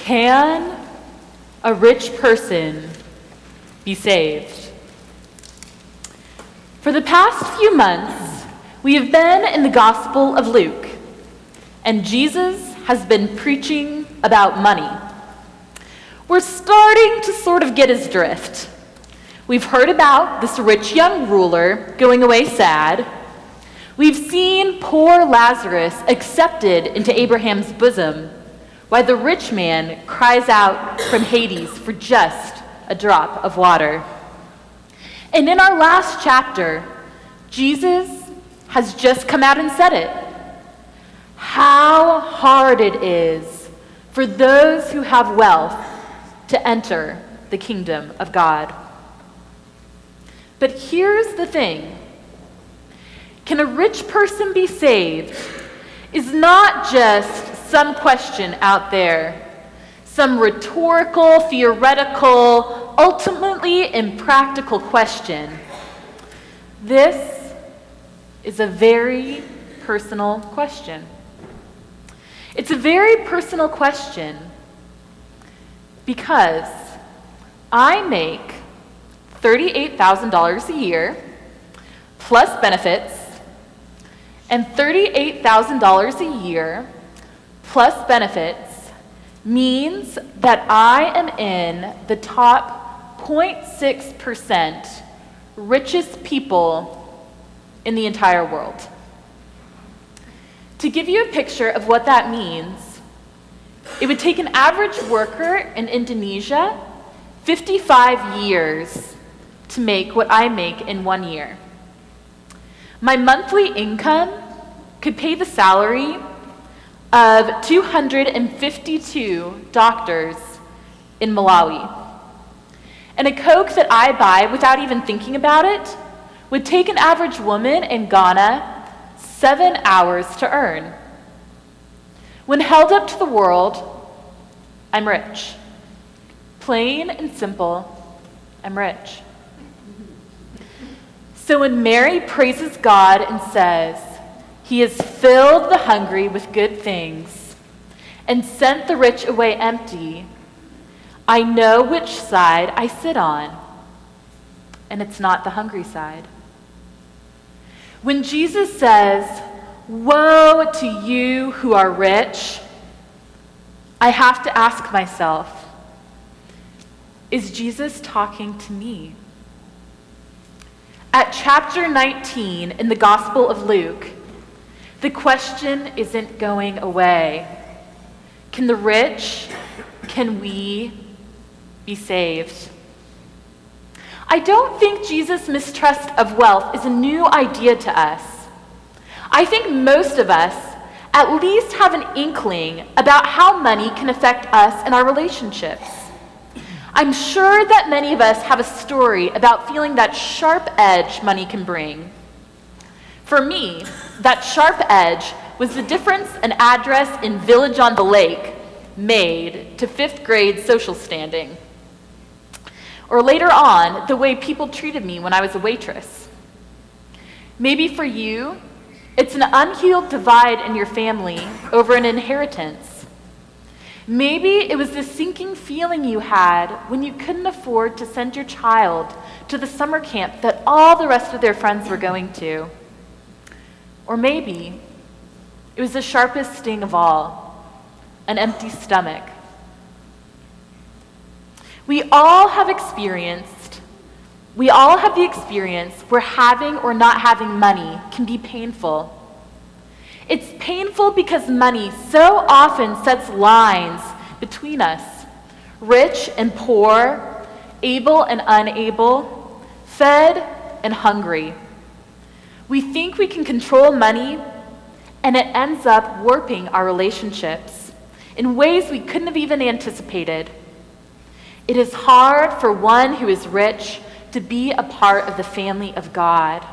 Can a rich person be saved? For the past few months, we have been in the Gospel of Luke, and Jesus has been preaching about money. We're starting to sort of get his drift. We've heard about this rich young ruler going away sad. We've seen poor Lazarus accepted into Abraham's bosom, while the rich man cries out from Hades for just a drop of water. And in our last chapter, Jesus has just come out and said it. How hard it is for those who have wealth to enter the kingdom of God. But here's the thing. Can a rich person be saved is not just some question out there, some rhetorical, theoretical, ultimately impractical question. This is a very personal question. It's a very personal question because I make $38,000 a year plus benefits, and $38,000 a year plus benefits means that I am in the top 0.6% richest people in the entire world. To give you a picture of what that means, it would take an average worker in Indonesia 55 years to make what I make in 1 year. My monthly income could pay the salary of 252 doctors in Malawi. And a Coke that I buy without even thinking about it would take an average woman in Ghana 7 hours to earn. When held up to the world, I'm rich. Plain and simple, I'm rich. So when Mary praises God and says, "He has filled the hungry with good things and sent the rich away empty," I know which side I sit on, and it's not the hungry side. When Jesus says, "Woe to you who are rich," I have to ask myself, is Jesus talking to me? At chapter 19 in the Gospel of Luke, the question isn't going away. Can the rich, can we be saved? I don't think Jesus' mistrust of wealth is a new idea to us. I think most of us at least have an inkling about how money can affect us and our relationships. I'm sure that many of us have a story about feeling that sharp edge money can bring. For me, that sharp edge was the difference an address in Village on the Lake made to 5th grade social standing. Or later on, the way people treated me when I was a waitress. Maybe for you, it's an unhealed divide in your family over an inheritance. Maybe it was the sinking feeling you had when you couldn't afford to send your child to the summer camp that all the rest of their friends were going to. Or maybe it was the sharpest sting of all, an empty stomach. We all have the experience where having or not having money can be painful. It's painful because money so often sets lines between us, rich and poor, able and unable, fed and hungry. We think we can control money, and it ends up warping our relationships in ways we couldn't have even anticipated. It is hard for one who is rich to be a part of the family of God.